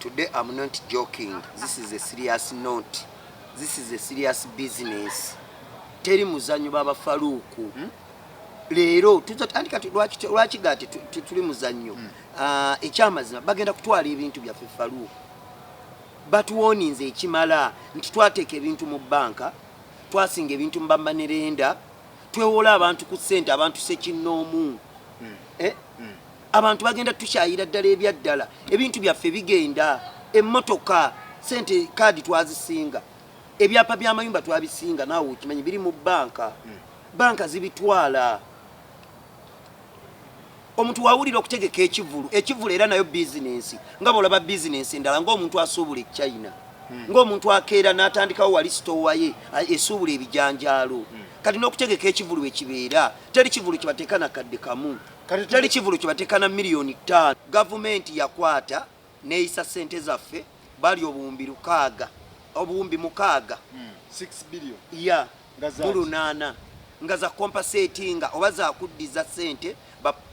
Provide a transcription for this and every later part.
Today I'm not joking. This is a serious note. This is a serious business. Teri muzanyo baba Faruku. Leero tuzatandika lwaki gati tuli muzanyo. Ekyamazima bagenda kutwala ebintu byaffe Faruku. Batuwoninze ekimala nti twateeka ebintu mu banka, twasinga ebintu mu bambanerenda, twewola abantu ku ssente, abantu sekinnoomu. Abantu bagenda tukyayira ddala ebyaddala, ebintu byaffe bigenda, emmotoka ssente kaadi twazisinga, ebyapa by'amayumba twabisinga, naawe okimanyi biri mu banka. Banka zibitwala. Omuntu wawulira okutegeka ekivulu era nayo bizinensi nga bolaba bizinensi endala ng'omuntu asuubula China, ng'omuntu akeera n'atandikawo wali sitowa ye esuubula ebijanjaalo. Kati n'okutegeka ekivulu ekibeera teri kivulu kibateeka na kadde kamu, teri kivulu kibateeka na miliyoni 5. Gavumenti yakwata neeyisa ssente zaffe bali obuwumbi 6 billion ya mulunana nga za compensatinga oba za kuddiza ssente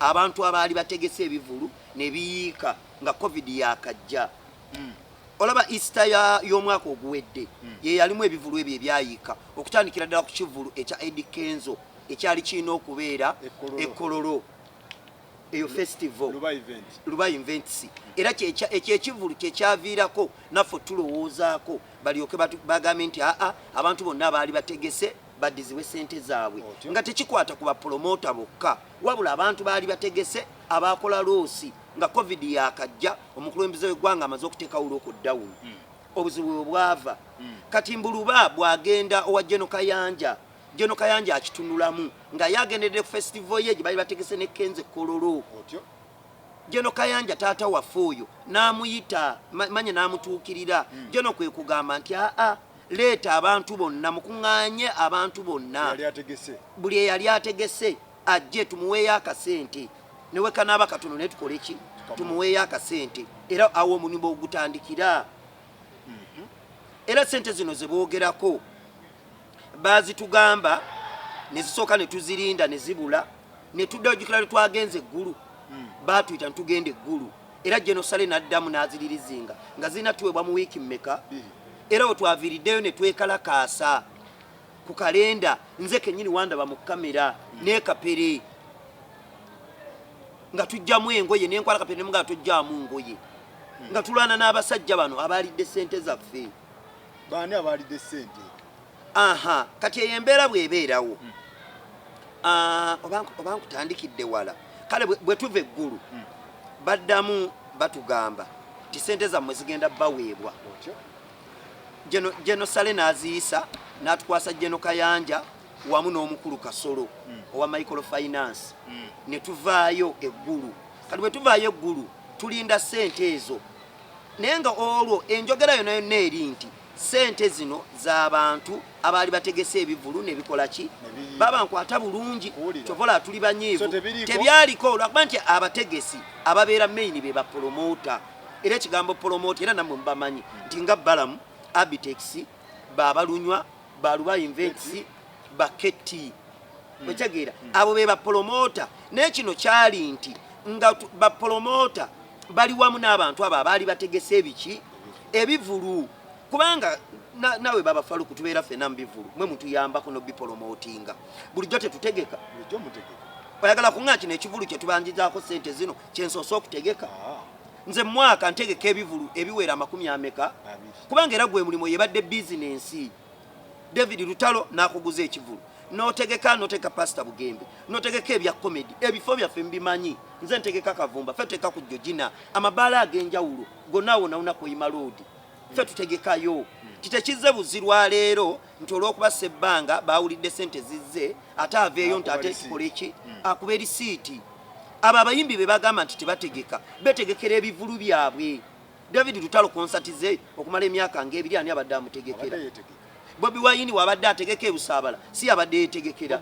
abantu abaali bategese ebivulu ne biyiika nga covid yakajja. Olaba Easter y'omwaka oguwedde ye yalimu ebivulu ebyo ebyayiika okutandikira ddala ku kivulu ekya Eddie Kenzo ekyali kirina okubeera Ekololo eyo festival Luba Events. Era ekivulu kyekyaviirako naffe tulowoozaako balyoke bagambe nti abantu bonna abaali bategese badizibwe ssente zaabwe nga tekikwata ku bapromota bokka wabula abantu baali bategese abakola loosi nga covid yakajja omukulembeze w'eggwanga amaze okuteekawo lockdown. Obuzibu obwava kati mbuluba bwagenda owa Jeno Kayanja akitunulamu nga yagendedde festival ye gye bali bategese ne Kenze Kololo. Jeno Kayanja taata waffe oyo n'amuyita manye n'amutuukirira. Jeno kwe kugamba nti leeta abantu bonna mukuŋŋaanye abantu bonna buli eyali ategese ajje tumuweeyo akasente neweka n'aba katono ne tukole ki tumuweeyo akasente era awo omulimu ogutandikira. Era ssente zino ze boogerako baazitugamba ne zisooka ne tuzirinda ne zibula ne tudda ojjukira lwe twagenze eggulu baatuyita ne tugenda eggulu era Jenosale n'addamu n'aziririzinga nga zirina tuweebwa mu wiiki mmeka. Era otwaviriddeyo ne twekalakaasa ku kalenda nze kennyini wandaba mu kamera n'ekapere nga tujjamu engoye n'enkwala kapere nga tujjamu ngoye nga tulwana n'abasajja bano abaalidde ssente zaffe. Baani abaalidde ssente? Kati eyo embeera bw'ebeerawo oba nkutandikidde wala kale bwe tuva eggulu baddamu batugamba ti ssente zammwe zigenda baweebwa. Jenosale n'aziyisa n'atukwasa Jeno Kayanja wamu n'omukulu Kasolo owa microfinance ne tuvaayo eggulu. Kati bwe tuvaayo eggulu tulinda ssente ezo naye nga olwo enjogera yonna yonna eri nti ssente zino z'abantu abaali bategese ebivulu ne bikola ki baba nkwata bulungi kyovola tuli banyiivu tebyaliko olwakuba nti abategesi ababeera main be bapromota era ekigambo promota era nammwe mubamanyi nti nga Balamu Abitex Babalunywa Baluba Events Baketi wetegeera abo be bapromota naye kino kyali nti nga bapromota bali wamu n'abantu abo abaali bategese ebiki ebivulu kubanga nawe baba Faruku tubeera ffenna mu bivulu mwe mutuyambako n'obipromotinga bulijjo tetutegeka oyagala kuŋŋa kino ekivulu kye tubanjizaako ssente zino kyensoose okutegeka. Nze mwaka ntegeka ebivulu ebiwera 40 kubanga era gwe mulimo yebadde bizinensi. David Lutalo n'akuguza ekivulu notegeka Pastor Bugembe notegeka ebya comedy ebifo byaffe mbimanyi. Nze ntegeka Kavumba ffe teka ku Jojina amabaala ag'enjawulo gonna wonna Koyima Road ffe tutegekayo. Kitekizze buzirwa leero nti olw'okuba Ssebbanga baawulidde ssente zizze ate aveeyo nti ate kikole ki akuba erisiiti. Abo abayimbi be bagamba nti tebategeka betegekera ebivulu byabwe. David Lutalo konsatize okumala emyaka ng'ebiri ani abadde amutegekera. Bobi Wine wabadde ategeka ebusaabala si abadde yetegekera.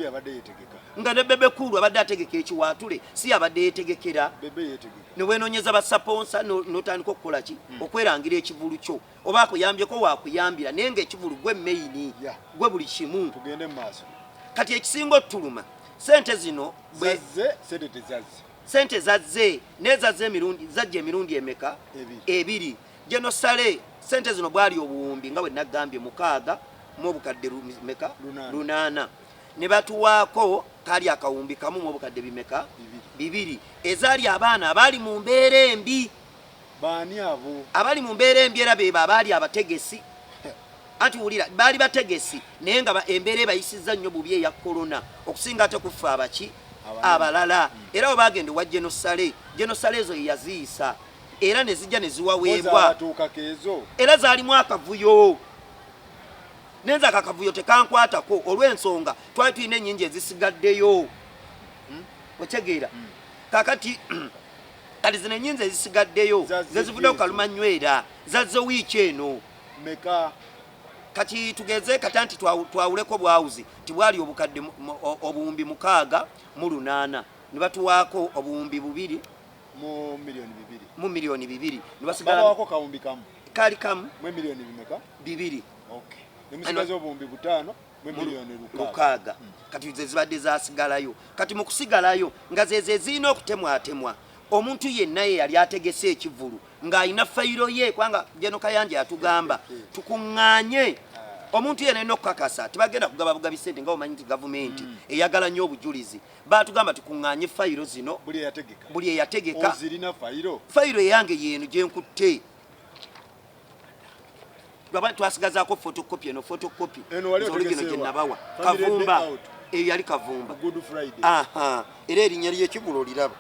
Nga ne Bebe Kulu abadde ategeka ekiwaatule si abadde yetegekera. Ne weenoonyeza basaponsa n'otandika okukola ki okwerangira ekivulu kyo oba akuyambyeko waakuyambira naye ng'ekivulu gwe maini gwe buli kimu. Tugende mu maaso. Kati ekisinga otuluma ssente zino sente tezazze zazze emirundi zajja emirundi emeka? 2. General Sale sente zino bwali obuwumbi nga bwe nagambye mukaaga mu obukadde meka lunana ne batuwaako kali akawumbi kamu mu obukadde bimeka bibiri ezaali abaana abali mu mbeera embi. Baani abo abali mu mbeera embi era beeba abaali abategesi anti wulira baali bategesi naye nga embeera ebayisizza nnyo bubi eya korona okusinga ate kufa abaki abalala era bwe bagenda wa General Sale ezo yeyaziisa era ne zijja ne ziwaweebwa era zaalimu akavuyo nenza akakavuyo tekankwatako olw'ensonga twali tulina ennyingi ezisigaddeyo otegeera kakati kati zino ennyingi ezisigaddeyo zezivuddeyo kalumanywera zazze wiiki eno meka kati tugeze kata nti twawuleko bwawuzi tibwali obukadde obuwumbi 608 ne batuwaako obuwumbi 2 mu milioni 2 ne basigala wako kawumbi kamu kali kamu mu milioni bimeka 2 okay nemusigaze obuwumbi 5 mu milioni 6 kati zezibadde zasigalayo kati mu kusigalayo nga zeze zina okutemwatemwa omuntu yenna ye yali ategese ekivulu ng'alina fayiro ye kwanga General Kayanja yatugamba tukuŋŋaanye omuntu yenna alina okukakasa tebagenda kugaba bugabi ssente nga omanyi nti gavumenti eyagala nnyo obujulizi batugamba tukuŋŋaanye fayiro zino buli eyategeka fayiro yange yeeno gye nkutte twasigazaako fotokopi eno fotokopi olugino gye nabawa Kavumba eyo yali Kavumba era erinnya ly'ekivulu oliraba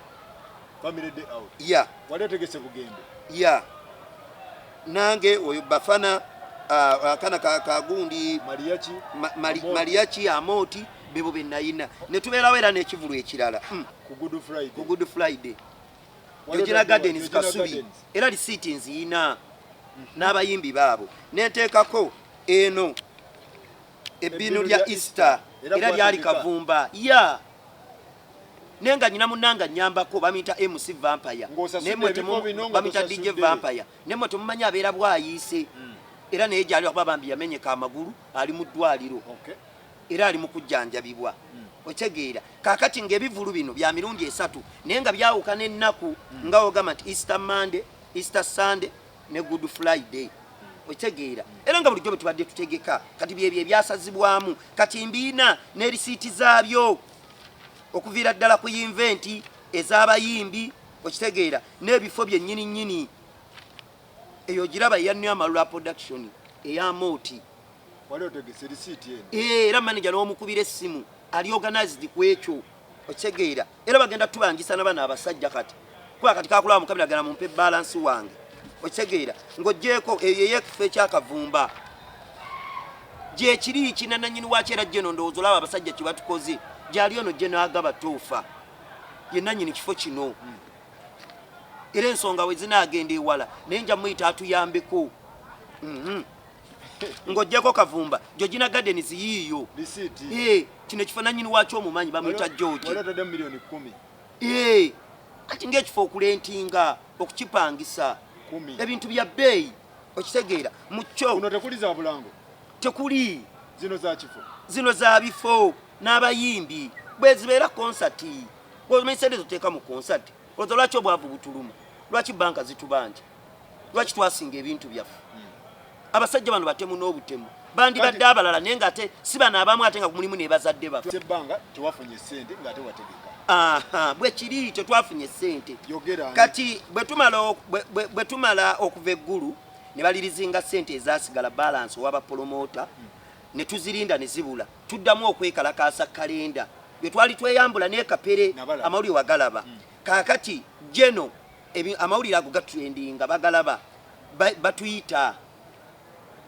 Family day out. Yeah. Wale tegese kugende. Yeah. Nange oyo Bafana kana kagundi Mariachi Amoti bebo benayina. Ne tubeerawo era n'ekivulu ekirala. Ku Good Friday. Ku Good Friday. Yogina Gardens Kasubi. Era lisiti nzina. N'abayimbi baabo. Neteekako eno ebbinu lya Easter. Era lyali Kavumba. Yeah. Nenga nyina munanga nyambako bamita MC Vampire bamita DJ Vampire nemo tumanya abeera bwayise era naye gyali okubabambi yamenyeka amagulu ali mu ddwaliro era ali mu kujjanjabibwa otegeera kakati ng'ebivulu bino bya mirundi 3 naye nga byawukana ennaku nga ogamba nti Easter Monday Easter Sunday ne Good Friday otegeera era nga bulijjo bwe tubadde tutegeka kati byebyo ebyasazibwamu kati mbiina ne risiiti zaabyo okuviira ddala ku inventi ez'abayimbi okitegeera n'ebifo byennyini nnyini eyo giraba yannya Amalula production ey'Amoti era manager n'omukubira essimu ali organized ku ekyo okitegeera era bagenda tubangisa n'abana abasajja kati kuba kati kakulaba mukabira gana mumpe balance wange okitegeera ng'oggyeko eyo ey'ekifo ekyakavumba gye kiri kinananyini wakyera jeno ndowooza olaba abasajja kye batukoze gyali ono gye n'agaba toofa yenna nnyini kifo kino era ensonga we zinaagenda ewala naye nja muyita atuyambeko ng'oggyeko Kavumba Georgina Gardens yiiyo kino ekifo nannyini wakyo omumanyi bamuyita George kati ng'ekifo okulentinga okukipangisa ebintu bya bbeeyi okitegeera mu kyo tekuli zino za bifo n'abayimbi bwe zibeera konsati omanyi sente zoteeka mu konsati olowooza lwaki obwavu butulumu lwaki banka zitubanja lwaki twasinga ebintu byaffe abasajja bano batemu n'obutemu bandibadde abalala naye nga ate si bano abamu ate nga mulimu ne bazadde baffe bwe kiri tetwafunye ssente kati bwe tumala okuva eggulu ne balirizinga ssente ezasigala balance ow'abapromota ne tuzirinda ne zibula tuddamu okwekalakaasa kalenda bwe twali tweyambula n'ekapere amawulire wagalaba kaakati jeno amawulire ago gatrendinga bagalaba batuyita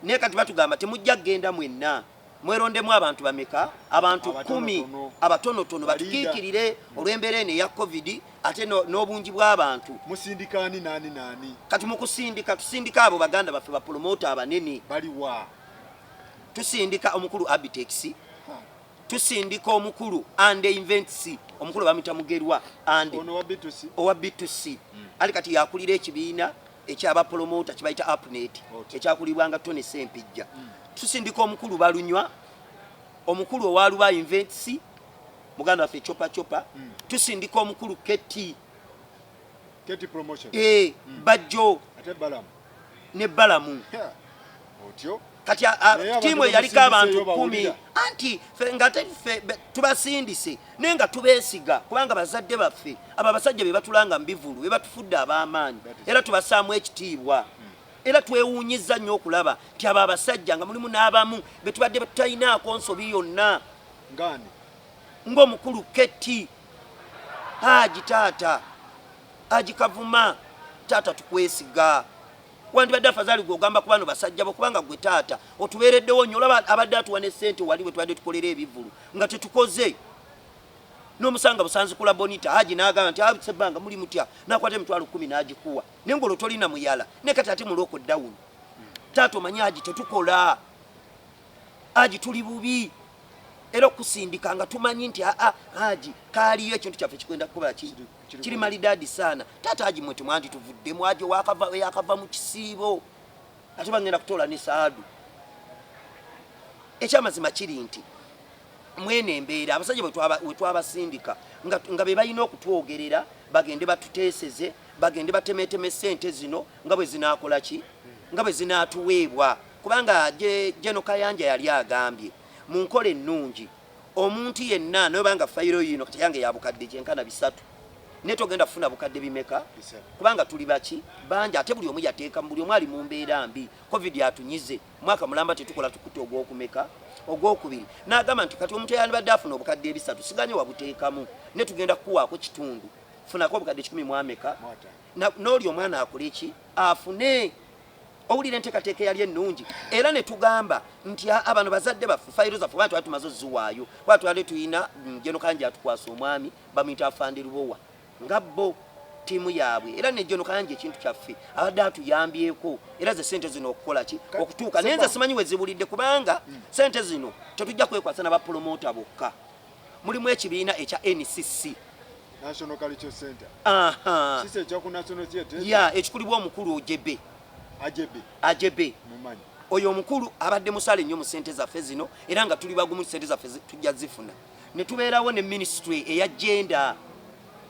naye kati batugamba temujja kgenda mwenna mwerondemu abantu bameka abantu 10 abatonotono batukiikirire olw'embeera eno eya covid ate n'obungi bw'abantu musindikaani nani kati mu kusindika tusindika abo baganda baffe bapromota abanene baliwa tusindika omukulu Abitex tusindika omukulu Ande Invents omukulu bamita Mugerwa Ande owa B2C ali kati yakulira ekibiina ekyabapromota kibayita Upnet ekyakulibwanga Tony Sempijja tusindika omukulu Balunywa omukulu owaluba Invents muganda waffe chopa tusindika omukulu Keti promotion Bajjo ate Balamu ne Balamu otyo kati tiimu yaliko abantu 10 anti nga tubasindise naye nga tubeesiga kubanga bazadde baffe abo abasajja be batulanga mu bivulu be batufudde ab'amaanyi era tubasaamu ekitiibwa era twewuunyiza nnyo okulaba nti abo abasajja nga mulimu n'abamu be tubadde tutalinaako nsobi yonna ngani ng'omukulu Keti Haji taata Haji Kavuma taata tukwesiga wandibadde afazali gw'ogamba ku bano basajja bo kubanga gwe taata otubeereddewo nnyo olaba abadde atuwa ne ssente wali bwe tubadde tukolera ebivulu nga tetukoze n'omusanga busanzikula Bonita Haji n'agamba nti Sebbanga muli mutya n'akwata emitwalo 10 n'agikuwa naye ng'olwo tolina muyala naye kati ate mu lockdown taata omanyi Haji tetukola Haji tuli bubi era okusindika nga tumanyi nti Haji kaaliyo ekintu kyaffe kikwenda kukola kiri malidadi sana taata Haji mwe tumwanti tuvuddemu Haji yakava mu kisiibo ate bagenda kutola ne saadu ekyamazima kiri nti mwene embeera abasajja bwe twabasindika nga be balina okutwogerera bagende batuteeseze bagende batemeteme ssente zino nga bwe zinaakola ki nga bwe zinaatuweebwa kubanga Jeno Kayanja yali agambye mu nkola ennungi omuntu yenna naye banga fayiro yino kati yange ya bukadde kyenkana 3 ne togenda kufuna bukadde bimeka kubanga tuli baki banja ate buli omu yateeka buli omu ali mu mbeera mbi covid yatunyize mwaka mulamba tetukola tukutte ogw'okumeka ogw'okubiri n'agamba nti kati omuntu eyandibadde afuna obukadde 3 siganye wabuteekamu ne tugenda kukuwaako kitundu funako obukadde 10 mu ameka n'oli omwana akola eki afune owulira enteekateeka eyali ennungi era ne tugamba nti abano bazadde baffe fayiro zaffe bantu bali tumaze oziwaayo kuba twali tuyina Jeno Kayanja atukwasa omwami bamuyita Afande Lubowa nga bo ttiimu yaabwe era ne Jeno Kayanja ekintu kyaffe abadde atuyambyeko era ze ssente zino okukola ki okutuuka naye nze simanyi we zibulidde kubanga ssente zino tetujja kwekwasa n'abapromota bokka mulimu ekibiina ekya NCC National Cultural Center sisi ekyaku National Theatre ya ekikulibwa omukulu Ojebe Ajebe mumanyi oyo omukulu abadde musale nnyo mu ssente zaffe zino era nga tuli bagumu ssente zaffe tujja zifuna ne tubeerawo ne ministry eya gender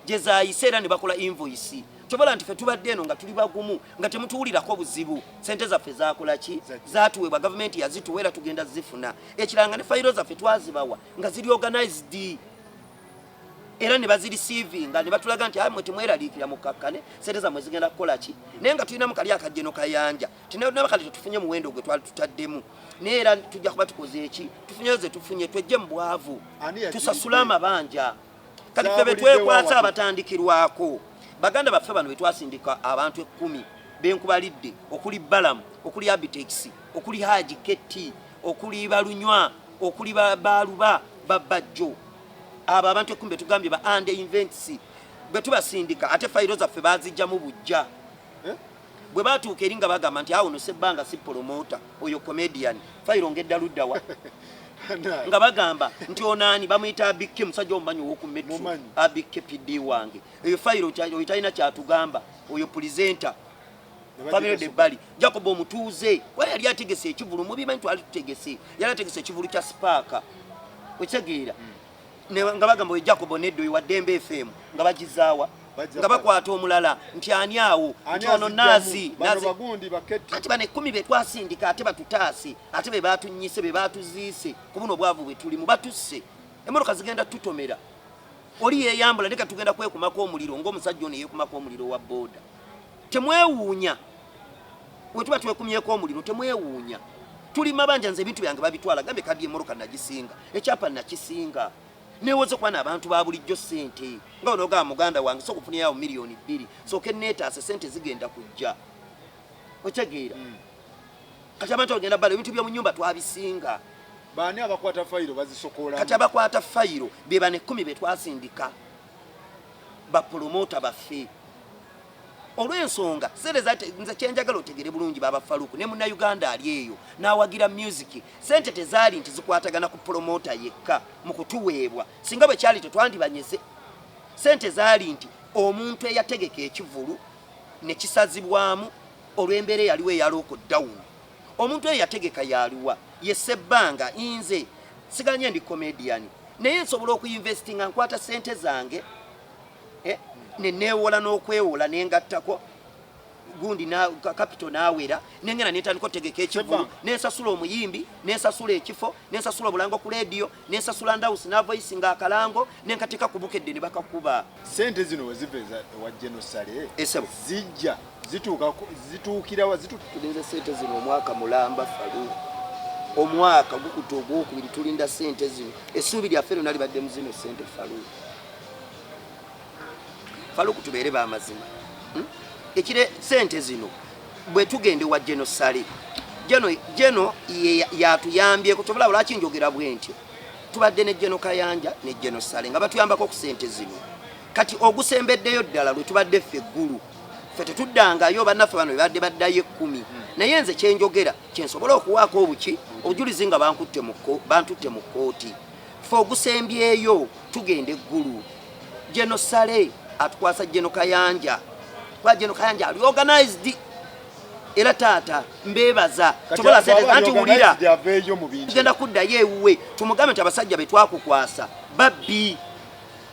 gyezayise era ne bakola invoice kyobola nti ffe tubadde eno nga tuli bagumu nga temutuwulirako buzibu ssente zaffe zakola ki zatuweebwa gavumenti yazituwa era tugenda zifuna ekiranga ne fayiro zaffe twazibawa nga ziri organized era ne bazirisiivinga ne batulaga nti mwe temweraliikira mukakkane ssente zammwe zigenda kukola ki naye nga tulinamu kali aka Jeno Kayanja tinabakali tetufunye muwendo gwe twali tutaddemu naye era tujja kuba tukoze eki tufunyeyo ze tufunye twejje mu bwavu tusasule amabanja kati ffe betwekwasa abatandikirwako baganda baffe bano betwasindika abantu 10 benkubalidde okuli Balamu okuli Abitex okuli Haji Keti okuli Balunywa okuli Baluba Babajjo abo abantu 10 betugambye ba ande invents betubasindika ate fayiro zaffe bazijja mu bujja bwe batuuka eringa bagamba nti awo no Sebbanga si promoter oyo comedian fayiro ngedda luddawa nga bagamba nti onani bamuyita Abikke musajja omumanyi ow'okumetro Abikke PD wange eyo fayiro oyo talina kyatugamba oyo presenter Family de Bali Jacob omutuuze wali yali ategese ekivulu mubimanyi twali tutegese yali ategese ekivulu kya Spark okitegeera nga bagamba oyo Jacob Neddo wa Dembe FM nga bagizaawa nga bakwata omulala nti ani awo nti ono nazi ati bane 10 betwasindika ate batutaase ate be batunyise be batuziise ku buno bwavu bwe tulimu batusse emmotoka zigenda tutomera oli yeyambula ndeka tugenda kwekumako omuliro ng'omusajja ono yeekumako omuliro wa boda temwewuunya bwe tuba twekumyeko omuliro temwewuunya tuli mabanja nze ebintu byange babitwala gambe kadi emmotoka nagisinga ekyapa nakisinga newoze kwana abantu ba bulijjo ssente nga onoga muganda wange so kufunira yawo miliyoni 2 so kenneetaase ssente zigenda kujja otegeera kati abantu bagenda bala ebintu bya mu nnyumba twabisinga baani abakwata fayiro bazisokola kati abakwata fayiro be bane 10 betwasindika bapromota baffe olw'ensonga sente nze kyenjagala otegere bulungi baba Faruku ne muna Uganda ali eyo n'awagira music sente tezaali nti zikwatagana ku promoter yekka mu kutuweebwa singa bwe kyali tetwandibanyeze sente zaali nti omuntu eyategeka ekivulu ne kisazibwamu olw'embeera yaliwo eya lockdown omuntu eyategeka yaliwa ye Sebbanga inze siganye ndi comedian naye nsobola okuyinvestinga nkwata sente zange neneewola n'okwewola nengattako gundi na capital nawera nengena netandiko tegeka ekivulu nensasula omuyimbi nensasula ekifo nensasula obulango ku radio nensasula ndawusi na voice nga akalango nenkatika kubukedde ne bakakuba sente zino weziveza wa genocide esebo zijja zituukira wa tulinze sente zino omwaka mulamba falu omwaka gukuto ogwokubiri tulinda sente zino essuubi lyaffe lyonna libadde mu zino sente falu kutubeere bamazima ekire sente zino bwe tugende wa genocide geno yatuyambye kutobula lwaki njogera bwentyo tubadde ne geno kayanja ne genocide nga batuyambako ku sente zino kati ogusembeddeyo ddala lwe tubadde ffe eggulu ffe tetuddangayo bannaffe bano bebadde baddayo 10 naye nze kyenjogera kyensobola okuwaako obuki obujulizi nga bantutte mu kkooti ffe ogusembyeyo tugenda eggulu genocide atukwasa geno kayanja kwa geno kayanja ali organized era taata mbebaza tukola sente anti wulira tugenda kuddayo ewuwe tumugambe nti abasajja betwakukwasa babbi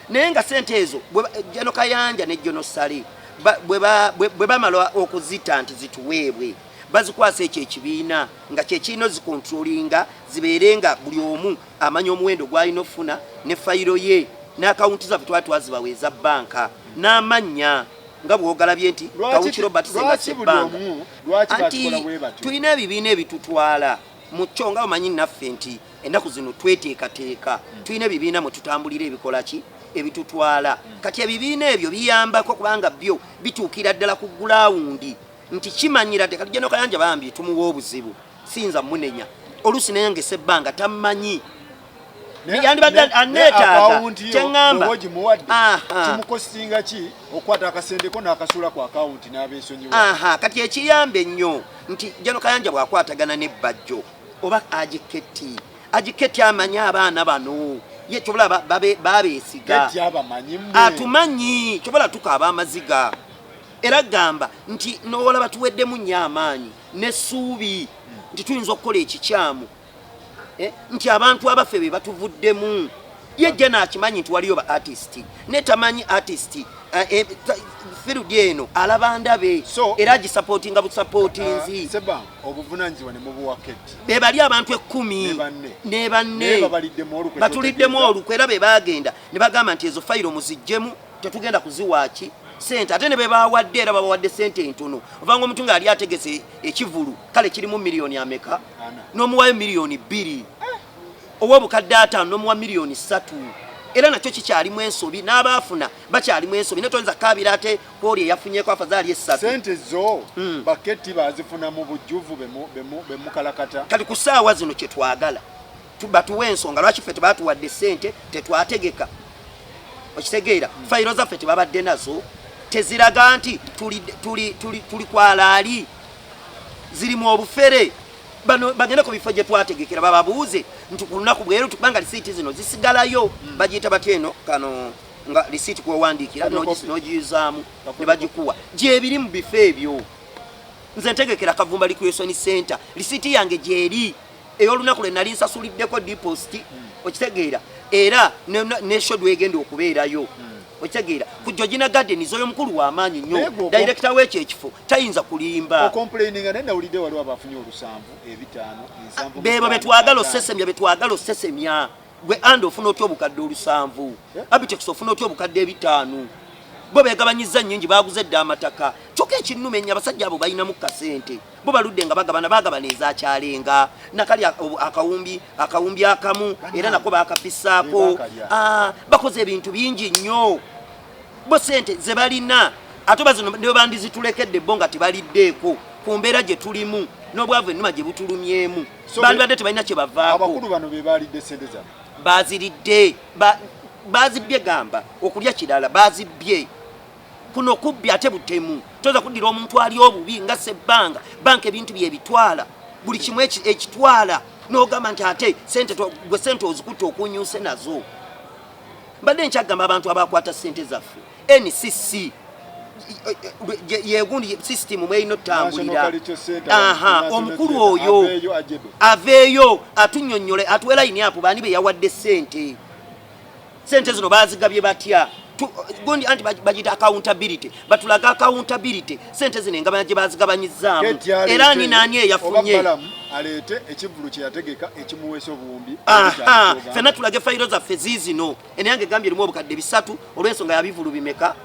naye nga sente ezo geno kayanja ne genocide bwe bamala okuzita nti zituweebwe bazikwasa ekyo ekibiina nga kyekirina zikontrolinga zibeerenga buli omu amanya omuwendo gwalina ofuna ne fayiro ye n'akawunti zaffe twali twazibaweeza banka n'amannya nga bwogalabye nti kawukiro batusenga sebbanga anti tulina ebibiina ebitutwala mu kyo nga bamanyi naffe nti ennaku zino tweteekateeka tulina ebibiina mwe tutambulira ebikola ki ebitutwala kati ebibiina ebyo biyambako kubanga byo bituukira ddala ku gulawundi nti kimanyira ddala kati Geno Kayanja bambi tumuwa obuzibu sinza munenya oluusi naye nga esebbanga tamanyi yandibadde aneetaaga kyeŋŋamba kimukostinga ki okwata akasendeko n'akasula ku akawunti n'abeesonyiwa kati ekiyambe ennyo nti Geno Kayanja bw'akwatagana n'ebbajjo oba agiketi amanyi abaana bano ye kyobola babeesiga atumanyi kyobola tukaaba amaziga era gamba nti n'olaba tuweddemu nnyo amaanyi n'essuubi nti tuyinza okukola ekikyamu nti abantu abaffe be batuvuddemu ye gye naakimanyi nti waliyo ba artist netamanyi artist firudi eno alaba ndabe era agisupportinga busupportinzi obuvunanyizibwa ne mubuwaketi be bali abantu 10 ne banne batuliddemu olukwe era be bagenda ne bagamba nti ezo fayiro muziggyemu tetugenda kuziwaaki sente ate ne be bawadde era babawadde sente entono ovanga omuntu nga ali ategese ekivulu kale kirimu miliyoni ameka n'omuwayo miliyoni 2 ow'obukadde 5 n'omuwa miliyoni 3 era nakyo kikyalimu ensobi n'abaafuna bakyalimu ensobi ne toyinza kaabira ate kwoli eyafunyeko afazaali 3 sente zo baketi bazifuna mu bujjuvu bemukalakata kati ku ssaawa zino kyetwagala batuwa ensonga lwaki ffe tebatuwadde sente tetwategeka okitegeera fayiro zaffe tebabadde nazo teziraga nti tuli kwalaali zirimu obufere bano bagenda ku bifo gye twategekera bababuuze nti ku lunaku bweru tukubanga lisiiti zino zisigalayo bagiyita batya eno kano nga lisiiti kwewandiikira n'ogiyuzaamu ne bagikuwa gyebiri mu bifo ebyo nze ntegekera Kavumba Recreation Center lisiiti yange gyeri ey'olunaku lwe nali nsasuliddeko deposit okitegeera era neshodwe egenda okubeerayo okitegeera ku Georgina Garden zoyo mukulu w'amaanyi nnyo director w'ekyo ekifo tayinza kulimba bebo betwagala osesemya gwe andi ofuna otya obukadde 7 Abitex ofuna otya obukadde 5 bo begabanyiza nnyingi baguze dda amataka kyokka ekinnumenya abasajja abo balinamu kasente bo baludde nga bagabana ezakyalenga nakali akawumbi akamu era nako bakafisaako bakoze ebintu bingi nnyo bo sente ze balina ate bazino ne bandizitulekedde bo nga tebaliddeeko ku mbeera gye tulimu n'obwavu ennuma gye butulumyemu bandibadde tebalina kye bavaako abakulu bano be balidde sente zaabwe baziridde bazibbye gamba okulya kirala bazibbye kuno kubbi ate butemu toza kuddira omuntu ali obubi nga sebbanga banka ebintu byebitwala buli kimu ekitwala n'ogamba nti ate gwe sente ozikutte okunyuuse nazo mbadde nkyagamba abantu abakwata sente zaffe NCC yegundi system mweyino tambulira omukulu oyo aveeyo atunyonyole atuwe line apo bani be yawadde sente zino bazigabye batya gundi anti bagita accountability batulaga accountability sente zine nga baje bazigabanyizaamu era ni nani eyafunye alete ekivulu kye yategeka ekimuweso buumbi fena tulage fayiro za fezizino ene yange gambye limu obukadde bisatu olwensonga ya bivulu bimeka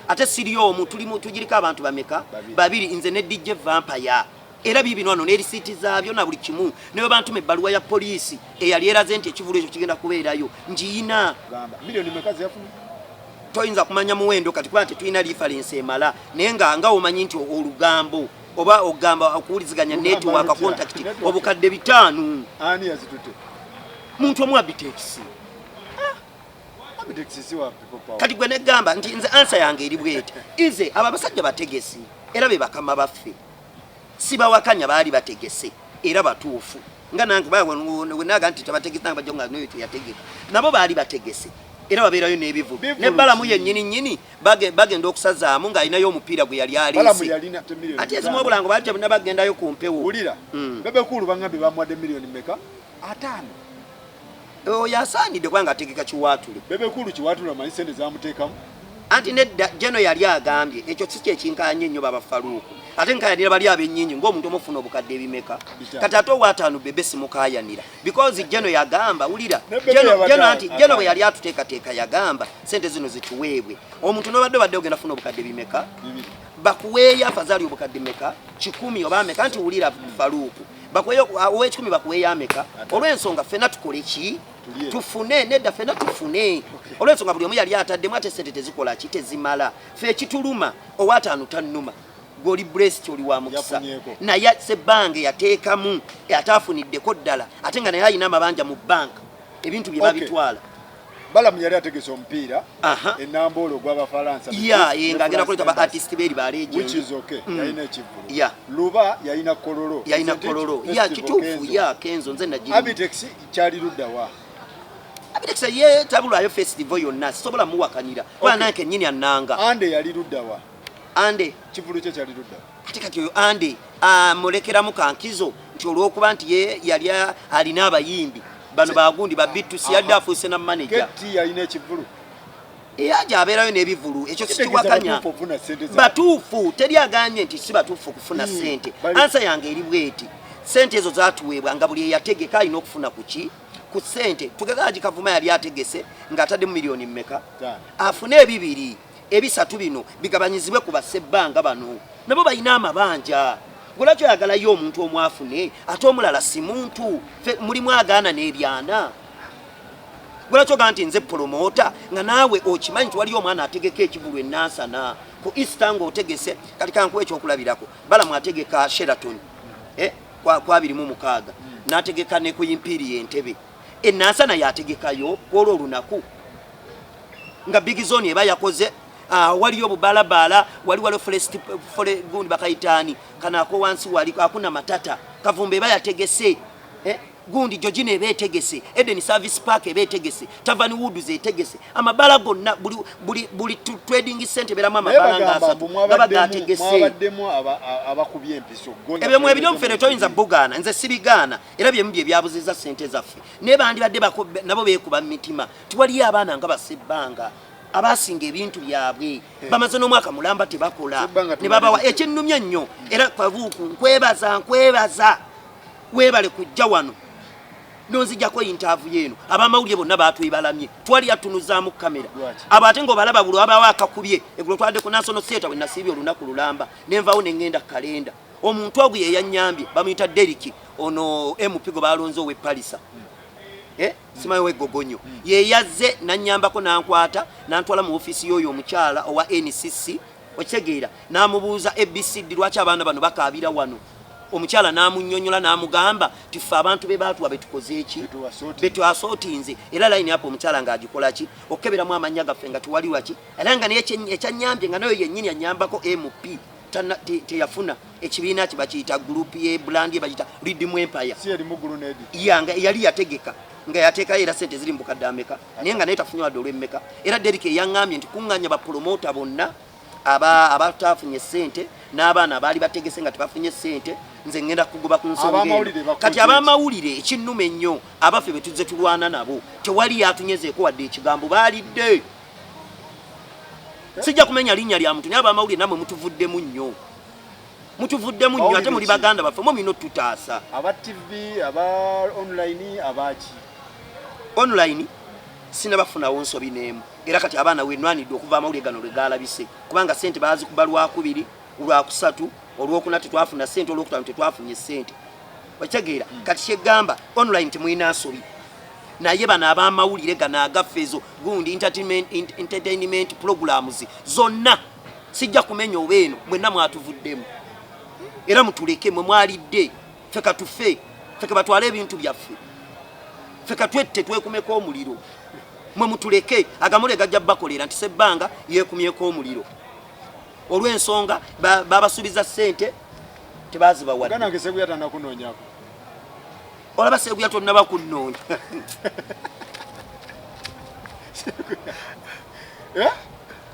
ate siriyo omu tulimu tujirika abantu bameka babiri inze ne DJ Vampire era bibino ano ne risiti zaabyo na buli kimu ne bantu me baluwa ya police eyali eraze nti ekivulu ekyo kigenda kubeerayo njiina gamba milioni mekazi yafuna toyinza kumanya muwendo kati kwate tulina reference emala naye nga omanyi nti olugambo oba ogamba okuwuliziganya network contact obukadde 5 ani yazitute muntu omu abiteksi abiteksi si wa people power kati gwe ne gamba nti nze answer yange eri bwete ize aba basajja bategesi era be bakama baffe siba wakanya bali bategese era batuufu nga nange wenaga nti tabategese nanga bajonga noyo yategeka nabo bali bategese era babeerayo n'ebivu ne balamu yennyini bagenda okusazaamu ng'alinayo omupiira gwe yali aliisi ati ezimu obulango bajja bonna bagendayo ku mpewo wulira bebekulu bangambye bamwadde miliyoni meka 5 oyo asaanidde kubanga ategeka kiwaatule bebekulu kiwaatule amanyi sente zamuteekamu anti nedda jeno yali agambye ekyo si kyekinkanye nnyo babafaluuku ate nkayanira bali abennyinyi ng'omuntu omufuna obukadde ebimeka kati ate owaataano bebe simukayanira because jeno yagamba wulira jeno bwe yali atuteekateeka yagamba sente zino zituweebwe omuntu nobadde ogenda funa obukadde bimeka bakuweeyo afazaali obukadde meka 10 oba meka nti wulira faluuku bakuweeyo ow'ekikumi bakuweeyo ameka olw'ensonga ffenna tukole ki tufune nedda ffenna tufune olw'ensonga buli omu yali ataddemu ate sente tezikola ki tezimala ffe ekituluma owaataano tannuma goli blessed oli wa mukisa naye sebbange yateekamu atafuniddeko ddala ate nga naye alina amabanja mu banka ebintu bye babitwala balamu yali ategese omupiira enambolo gw'abafalansa nga agenda kuleta ba artist beri baleje which is okay yalina ekivulu luba yalina kololo kituufu kenzo nze najiri abitex kyali luddawa abitex ye tabulwayo festival yonna sobola muwakanira kuba nanke nnyini annanga ande yali luddawa ande kivulu kye kyali luddawa ate kati oyo ande mulekeramu kankizo nti olw'okuba nti ye yali alina abayimbi bano bagundi babitusi yadde afuuse na manager keti yalina ekivulu aja abeerayo n'ebivulu ekyo kikiwakanya batuufu teri agambye nti si batuufu okufuna sente ansa yange eri bweti sente ezo zatuweebwa nga buli eyategeka alina okufuna kuki ku sente tugezaaji kavuma yali ategese ng'ataddemu miliyoni mmeka afune ebibiri ebisatu bino bigabanyizibwe ku bassebbanga bano nabo balina amabanja Gulakyo yagala yo omuntu omwafune ate omulala si muntu mulimu agaana n'ebyana gulakyo ganti nze promota nga naawe okimanyi nti waliyo omwana ategeka ekivulu ennansana ku Easter ng'otegese kati kankuwa ekyokulabirako balamu ategeka Sheraton kwa 26 n'ategeka ne ku Imperial Entebbe ennansana yategekayo olwo olunaku nga Big Zone eba yakoze waliyo bubalabala wali forest gundi bakayitani kana ko wansi wali akuna matata kavumbe eba yategese gundi Georgine ebe tegese Eden Service Park ebe tegese Tavern Woods etegese amabala gonna buli trading center bera mama balanga babaga tegese mwabaddemu abakubye empiso ebe mwe bidyo mfere toyinza bugana nze sibigana era bye mbye byabuziza sente zaffe ne bandi badde nabo bekuba mitima tiwali abana nga basebbanga abasinga ebintu byabwe bamaze n'omwaka mulamba tebakola ne babawa ekinnumya nnyo era kwavuku nkwebaza webale kujja wano nonzijako interview yeno abamawulire bonna batwebalamye twali yatunuzaamu kamera abo ate ng'obalaba buli abawo akakubye eggulo twadde ku National Theatre we nasiibye olunaku lulamba nenvaawo ne ngenda kalenda omuntu ogwo ye yannyambye bamuyita Deriki ono MP gwe balonze owe Palisa simayo we gogonyo ye yazze nanyambako nankwata nantwala mu office yoyo omukyala owa NCC okitegeera namubuuza ABCD lwaki abaana bano bakaabira wano omukyala namunnyonnyola namugamba tifa abantu be batuwa betukoze eki betu asotinze era line hapo omukyala ng'agikola ki okeberamu amanya gaffe nga tuwali waki era nga naye ekyanyambye nga nayo yennyini anyambako MP teyafuna ekibiina kibakiyita group ye brand ye bakiyita Redeem Empire yanga yali yategeka nga yateekayo era sente ziri mbukadde ameka naye nga naye tafunye wadde olw'emmeka era Derike yaŋŋambye nti kuŋŋanya bapromota bonna abatafunye sente n'abaana abaali bategese nga tebafunye sente nze ngenda kugoba ku nsonga kati abamawulire ekinnuma ennyo abaffe be tuzze tulwana nabo tewali yatunyezeeko wadde ekigambo baalidde sijja kumenya linnya lya muntu naye abamawulire namwe mutuvuddemu nnyo ate muli baganda baffe mwe mulina otutaasa aba TV aba online abaki online sinabafunawo nsobi n'emu era kati abaana wenwanidde okuva amawulire gano lwe gaalabise kubanga ssente baazikuba lwakubiri olwakusatu olwokuna tetwafuna ssente olwokutaano tetwafunye ssente okitegeera kati kyegamba online temulina nsobi naye bano abamawulire gano agaffe ezo gundi entertainment programs zonna sijja kumenya oba eno mwenna mwatuvuddemu era mutuleke mwe mwalidde ffe katufe ffe kebatwale ebintu byaffe ffe katwette twekumeko omuliro mwe mutuleke agamule gajja bakolera nti sebbanga yeekumyeko omuliro olw'ensonga babasuubiza ssente tebazibawadde gana ngesebuya tanakunoonyako olaba sebuya tonna bakunnoonya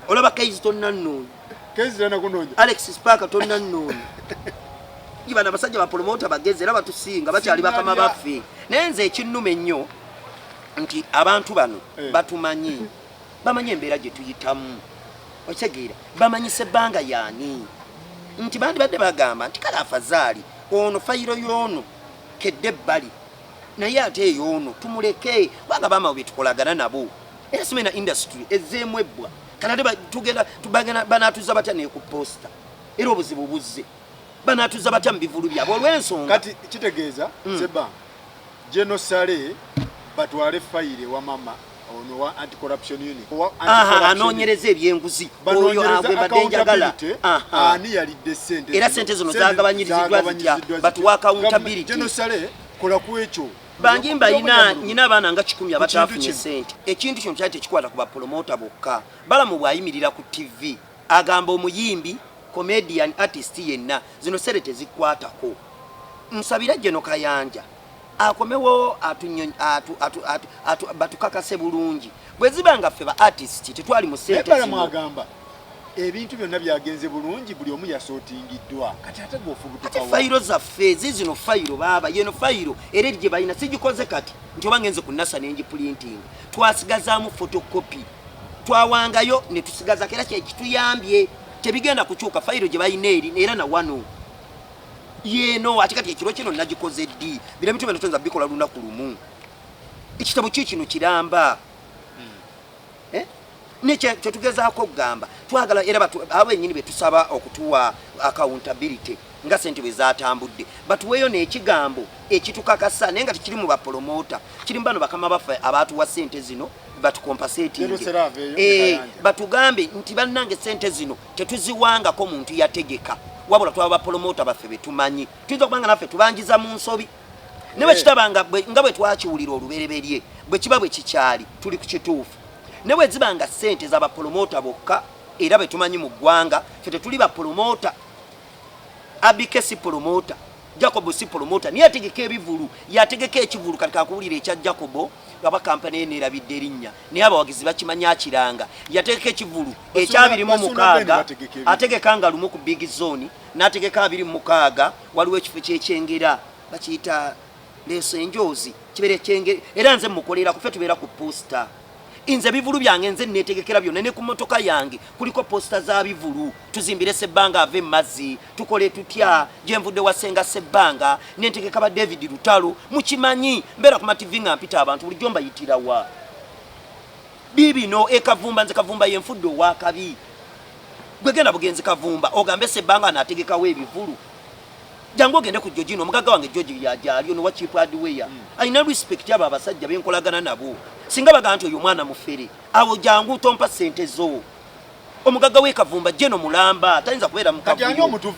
olaba Kaizi tonna nnoonya Kaizi tanakunoonya Alex Spark tonna nnoonya ibana abasajja bapromota bageze era batusinga bakyali bakama baffe naye nze ekinnuma ennyo nti abantu bano batumanyi bamanyi embeera gye tuyitamu okitegeera bamanyi sebbanga yaani nti bandi badde bagamba nti kale afazaali ono fayiro y'ono kedde ebbali naye ate ey'ono tumuleke kubanga bamawe betukolagana nabo era simena industry ezzeemu ebbwa kanate tugenda banaatuza batya ne ku posta era obuzibu buzze banaatuza batya mu bivulu byabwe olw'ensonga kati kitegeeza sebbanga genosale batwale fayire wa mama ono wa anti-corruption unit anoonyereza ebyenguzi oyo agwe badde njagala ani yalidde ssente era ssente zino zagabanyiriziddwa zitya batuwa accountability genosale kola ku ekyo banjimba nyina abaana nga 10 abatafunye ssente ekintu kino kyali tekikwata ku bapromota bokka balamu bwayimirira ku TV agamba omuyimbi comedian artist yenna zino sere tezikwatako nsabira Geno Kayanja akomewo batukakase bulungi bwe zibanga ffe ba artist tetwali mu ssente zino mwagamba ebintu byonna byagenze bulungi buli omu yasootingiddwa kati ate gwofubutuka fayiro zaffe zizino fayiro baba yeno fayiro era gye balina sigikoze kati nti oba ngenze ku NASA n'engiprinting twasigazaamu photocopy twawangayo ne tusigaza kera kyekituyambye tebigenda kukyuka fayiro gye balina eri era na wano yeno ati kati ekiro kino nagikoze ddi bira bitu bino tonza bikola lunaku lumu ekitabo kino kiramba neche tetugezaako kugamba twagala era abo ennyini betusaba okutuwa accountability nga sente bwe zatambudde batuweeyo n'ekigambo ekitukakasa naye nga tekiri mu bapromota kiri mbano bakama baffe abatuwa sente zino batukompensating batugambe nti bannange sente zino tetuziwangako muntu yategeka wabula twaba bapromota baffe betumanyi tuyinza okubanga naffe tubanjiza mu nsobi ne bwe kitabanga nga bwe twakiwulira olubereberye bwe kiba bwe kikyali tuli ku kituufu ne bwe zibanga ssente z'abapromota bokka era bwe tumanyi mu ggwanga ffe tetuli bapromota Abike si promota Jacobo si promota niye ategeka ebivulu yategeka ekivulu kati kakuwulira ekya Jacobo aba kampani nerabidde erinnya naye abawagizi bakimanya akiranga yategeka ekivulu ekyabiri mu mukaaga ategeka nga lumu ku big zone n'ategeka abiri mu mukaaga waliwo ekifo ky'ekyengera bakiyita leso enjozi kibere kyengera era nze mukolera ku ffe tubeera ku posta inze bivulu byange nze netegekera byonna ne ku motoka yange kuliko posta za bivulu tuzimbire sebbanga ave mazzi tukole tutya jenvudde wasenga sebbanga nentegeka ba David Lutalo mukimanyi mbera ku TV nga mpita abantu buli jomba yitirawa bibi no ekavumba nze kavumba yenfuddo wa kabi gwegenda bugenzi kavumba ogambe sebbanga nategeka we bivulu jango gende ku Jojino mugaga wange Joji yajali ono wachipad weya aina respect aba abasajja benkolagana nabo singa baganti oyo mwana mufere abo jangu tompa sente zo omugaga we kavumba Jeno mulamba tayinza kubeera mukavu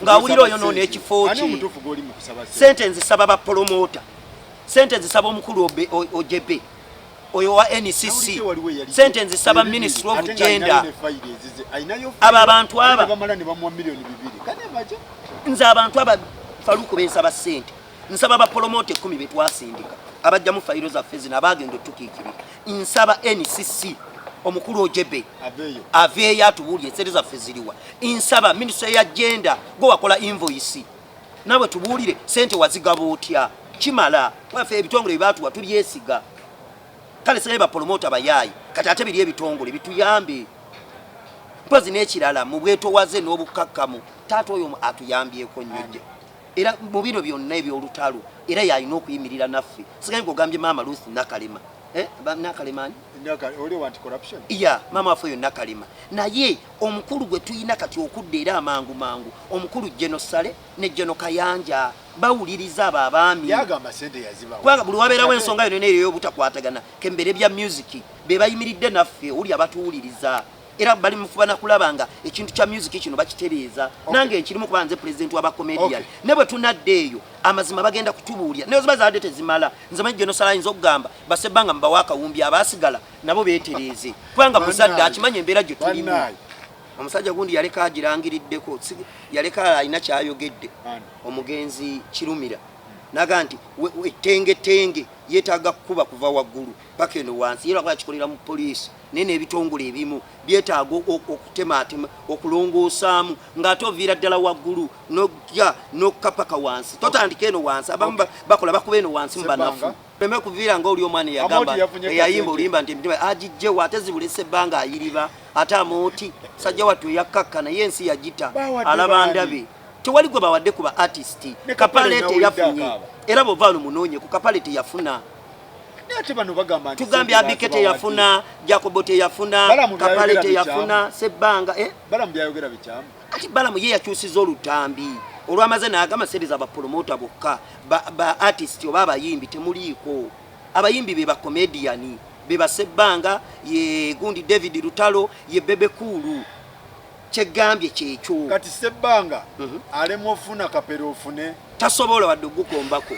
nga awulira oyo none ekifo ki sente nzisaba ba promoter sente nzisaba omukulu ojebe oyo wa NCC sente nzisaba Ministry of Gender aba abantu aba bamala ne bamwa milioni 2 nze abantu aba Faruku bensaba sente nsaba ba promote 10 betwasindika abajja mu fayiro za fezi nabagendo tukikiri nsaba NCC omukulu ojebe aveya atubulye sente za feziliwa nsaba Ministry ya Gender go wakola invoice nawe tubulire sente wazigabo otya kimala wafe ebitongole bibatu watulyesiga kale sebe ba promote abayayi kati ate biri ebitongole bituyambe Pozi n'ekirala mu bwetowaze n'obukakkamu taata oyo atuyambyeko nnyo era mu bino byonna ebyolutalo era yalina okuyimirira naffe sigaye ng'ogambye maama Ruth Nakalema Nakalema oli anti corruption ya maama waffe yonna Kalema naye omukulu gwe tuyina kati okudda era amangu omukulu General Sale ne General Kayanja bawuliriza abo abaami yagamba sente yazibawo kubanga buli wabeerawo ensonga yonna eyo ey'obutakwatagana kembere bya music be bayimiridde naffe oli abatuwuliriza era bali mufubana kulabanga ekintu kya music kino bakitereeza nange nkirimu kuba nze president w'aba comedian ne bwe tunadde eyo amazima bagenda kutubuulira naye ziba zaadde tezimala nze manyi General Sale ayinza okugamba basebbanga mu bawakawumbi abaasigala nabo beetereeze kubanga muzadde akimanya embeera gye tulimu omusajja gundi yaleka agirangiriddeko yaleka alina kyayogedde omugenzi Kirumira naga nti ettenge yeetaaga kuba kuva waggulu paka eno wansi era kwakikolera mu poliisi naye n'ebitongole ebimu byetaaga okutemaatema okulongoosaamu ng'ate oviira ddala waggulu n'ojja n'okkapaka wansi totandika eno wansi abamu bakola bakuba eno wansi mu banafu oleme kuviira ng'oli omwana eyagamba eyayimba olimba nti emitima agijjewo ate zibulese ebbanga ayiriba ate amooti sajja wattu eyakkakka naye ensi yagita alaba ndabe tewali gwe bawadde ku ba artist kapalete yafunye era bovano munoonye ku kapalete yafuna tugambye Abikete yafuna Jacobo yafuna kapalete yafuna sebbanga balamu byayogera bikyama ati balamu ye yakyusiza olutambi olwamaze n'agamba series abapromota bokka ba artist oba abayimbi temuliiko abayimbi be ba comedian be basebbanga ye gundi David Lutalo ye Bebe Kulu kyegambye kyekyo kati sebbanga alemu ofuna kapere ofune tasobola wadde ogukombako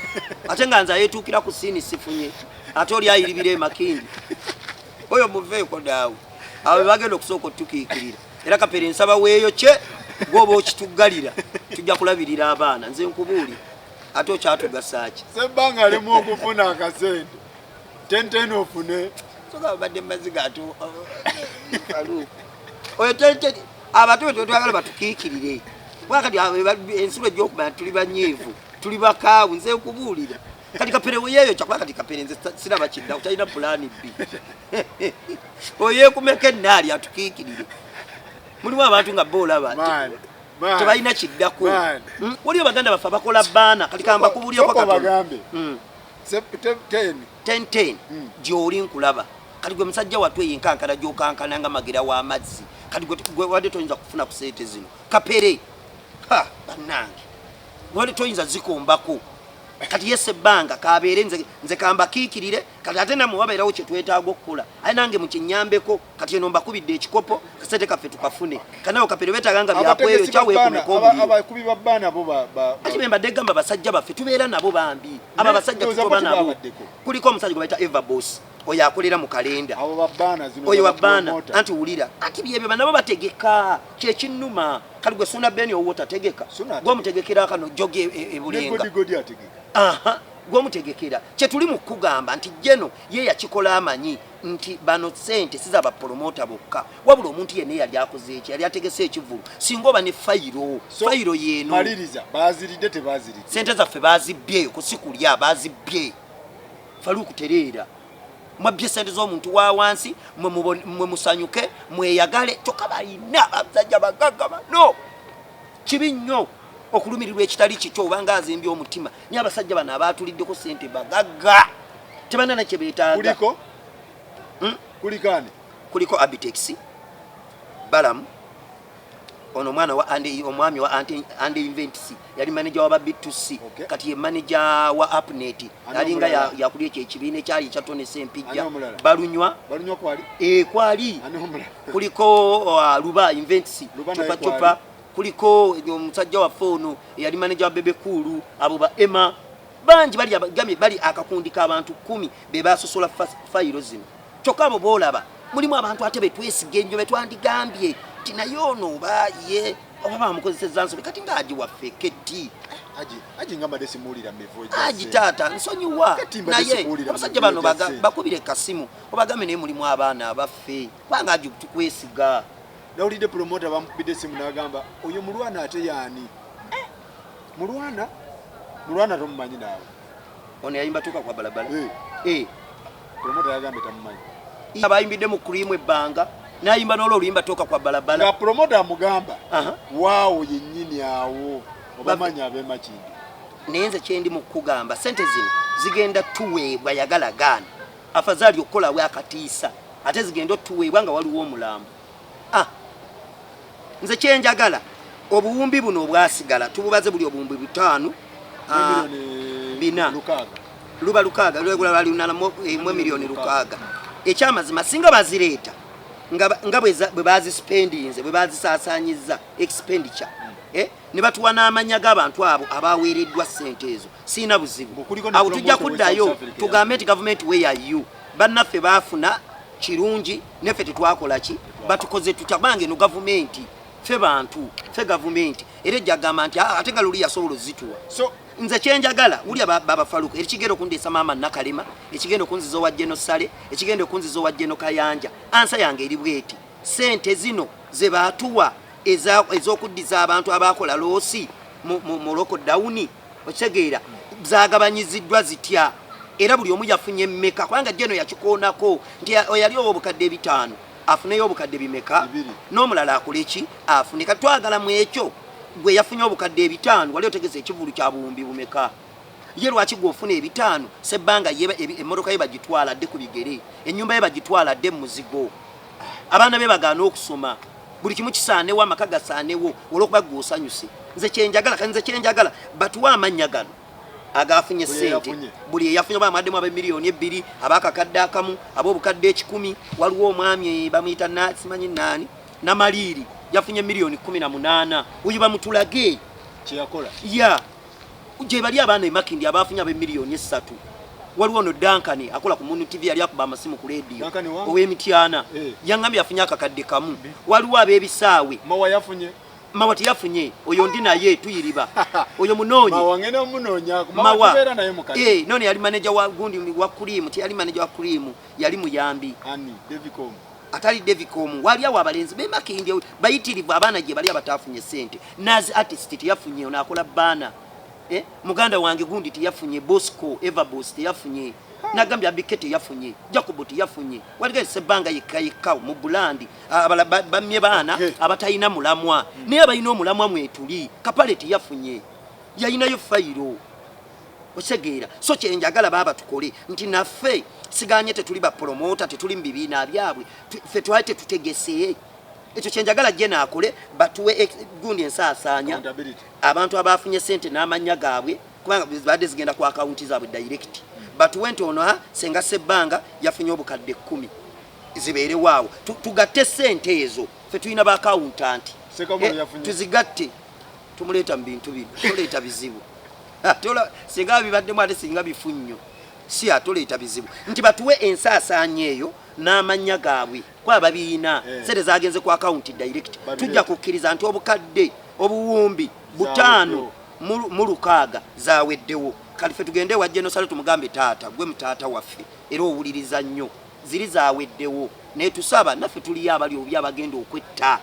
ate nga nze ayetuukira ku siini sifunye ate oli ayiribira emakindi oyo muveeko daawe awo bagenda okusooka otukiikirira era kapere nsaba weeyo kye gwoba okituggalira tujja kulabirira abaana nze nkubuuli ate okyatugasaaki sebbanga alemu okufuna akasente tentene ofune soka badde maziga ate oyo tentene abantu twagala batukiikirire wakati ensulo egy'okumanya tuli banyeevu tuli bakaawu nze nkubuulira kati kapere weyeeyo kyakuba kati kapere nze siraba kidda kutalina pulaani bbi oyeekumeko ennaali atukiikirire mulimu abantu nga boolaba tebalina kiddako waliyo baganda baffe abakola baana kati kamba kubuulyeko katono 10 gy'oli nkulaba kati gwe musajja wattu eyinkankana gy'okankana nga magera w'amazzi kati gwe wadde toyinza kufuna ku sente zino kapere bannange wadde toyinza zikombako kati yesebbanga kabeere nze kambakiikirire kati ate namwe wabeerawo kye twetaaga okukola aye nange mukinyambeko kati eno mbakubidde ekikopo kasente kaffe tukafune kanawo kapere beetaaga nga byakweyo kyaweekumeko obuliro ati be mbadde gamba basajja baffe tubeera nabo bambi abo basajja tutoba nabo kuliko omusajja gwe bayita Eva Boss oyo akolera mu kalenda oyo wabbaana anti wulira ati byebyo banabo bategeka kyekinnuma kali gwe suna beni owotategeka gwomutegekera kano joge ebulenga gwomutegekera kyetuli mu kugamba nti jeno ye yakikola amanyi nti bano sente siza bapromota bokka wabula omuntu yenna yali akoze eki yali ategese ekivulu singa oba ne fayiro yeeno maliriza baziridde tebaziridde sente zaffe bazibbye kusikulya bazibbye Faluku Tereera mwabbye sente z'omuntu wa wansi mwe musanyuke mweyagale kyokka balina abasajja bagagga no kibi nnyo okulumirirwa ekitali kikyo obanga azimbye omutima naye abasajja bano abaatuliddeko sente bagagga tebalina nakye beetaaga kuliko Abitex Balamu ono omwana wa omwami wa Andi Invents yali manager wa B2C kati ye manager wa Upnet alinga yakulya ekibiina ekyali ekyatone Sempijja balunywa kwali kuliko Luba Invents chupa kuliko omusajja wa fono yali manager wa Bebe Kulu abo ba Emma banji bali akakundika abantu 10 be basosola fayiro zino kyokka abo boolaba mulimu abantu ate betwesiga ennyo betwandigambye naye ono obaye oba bamukozesezza nsobi kati ng'agi waffe keti aji nga mbadde simuwulira mevoja aji taata nsonyiwa naye abasajja bano bakubire kasimu obagambe naye mulimu abaana abaffe kubanga aji tukwesiga nawulidde promota bamukubidde esimu n'agamba oyo mulwana ate yaani mulwana tomumanyi naawe ono yayimba tuuka kwa balabala promota yagambye tamumanyi abayimbidde mu kulimu ebbanga nayimba n'olwolimba toka kwa balabala nga promoter amugamba waawo yennyini awo obamanya ab'emakindi naye nze kyendi mu kugamba sente zino zigenda tuweebwa yagala gaana afadhali okukolawo akatiisa ate zigenda otuweebwa nga waliwo omulambo nze kyenjagala obuwumbi buno obwasigala tububaze buli obuwumbi 5 bina luba 6 miliyoni 6 ekyamazima singa bazireeta nga bwe bazispendinze bwe bazisaasaanyiza expenditure ne batuwa n'amanya g'abantu abo abaweereddwa ssente ezo siina buzibu awo tujja kuddayo tugambe nti gavumenti weyayu bannaffe baafuna kirungi neffe tetwakola ki batukoze tutya bange no gavumenti ffe bantu ffe gavumenti era ejja gamba nti ate nga luli yasobola ozituwa nze kyenjagala wulya baba Faluku ekigenda okundeesa maama Nakalema ekigenda okunziza owa Jeno Sale ekigenda okunziza owa Jeno Kayanja ansa yange eri bweti sente zino ze baatuwa ez'okuddiza abantu abakola loosi mu lockdown okitegeera zaagabanyiziddwa zitya era buli omu yafunye mmeka kubanga Jeno yakikoonako nti oyali obukadde 5 afuneyo obukadde bimeka n'omulala akoleki afune katwagala mu ekyo gwe yafunye obukadde 5 wali otegese ekivulu kya buwumbi bumeka ye lwaki gwofuna 5 sebbanga emmotoka ye bagitwala dde ku bigere ennyumba ye bagitwala dde mu muzigo abaana be bagaana okusoma buli kimu kisaanewo amaka gasaanewo olw'okuba gw'osanyuse nze kyenjagala batuwa amannya gano agafunye sente buli eyafunye bamaddemu ab'emiliyoni 2 abakakadde akamu ab'obukadde 10 waliwo omwami bamuyita simanyi nani Namaliiri yafunye miliyoni 18 uyu bamutulage kyeyakola gye bali abaana emakindi abafunye ab'emiliyoni 3 waliwo no Duncan akola ku Munu TV yali akuba amasimu ku radio ow'emityana yangambye afunye akakadde kamu waliwo ab'ebisaawe mawa teyafunye oyo ndi naye tuyiriba oyo munoonyi none yali manager wa gundi wa Kulimu tiyali manager wa Kulimu yali muyambi atali Devicom wali awo abalenzi bemakindi bayitirivu abaana gye bali abatafunye sente nazi artist teyafunye onakola bana muganda wange gundi teyafunye Bosco Everboss teyafunye nagambye Abike teyafunye Jacob teyafunye walige sebanga yikayika mu bulandi bamye baana abatayina mulamwa naye abayina omulamwa mwetuli Kapale teyafunye yayinayo fayiro osegeera so kyenjagala baba tukole nti naffe siganye tetuli ba promoter tetuli mbibiina byabwe ffe twate tutegese ekyo kyenjagala je naakole batuwe gundi ensaasaanya abantu abafunye sente n'amanya gaabwe kubanga badde zigenda ku account zaabwe direct batuwe nti ono senga sebbanga yafunye obukadde 10 zibeere waawo tugatte sente ezo ffe tulina ba accountant tuzigatte tumuleeta mu bintu bino tuleeta bizibu singa bibaddemu ate singa bifunnyo si atoleeta bizibu nti batuwe ensaasaanya eyo n'amanya gaabwe kwa babiina sente zagenze ku account direct tujja kukkiriza nti obukadde obuwumbi 5 mu 6 zaweddewo kali ffe tugende wa Jeno Sale tumugambe taata gwe mutaata waffe era owuliriza nnyo ziri zaweddewo naye tusaba naffe tuli abali obi abagenda okwetta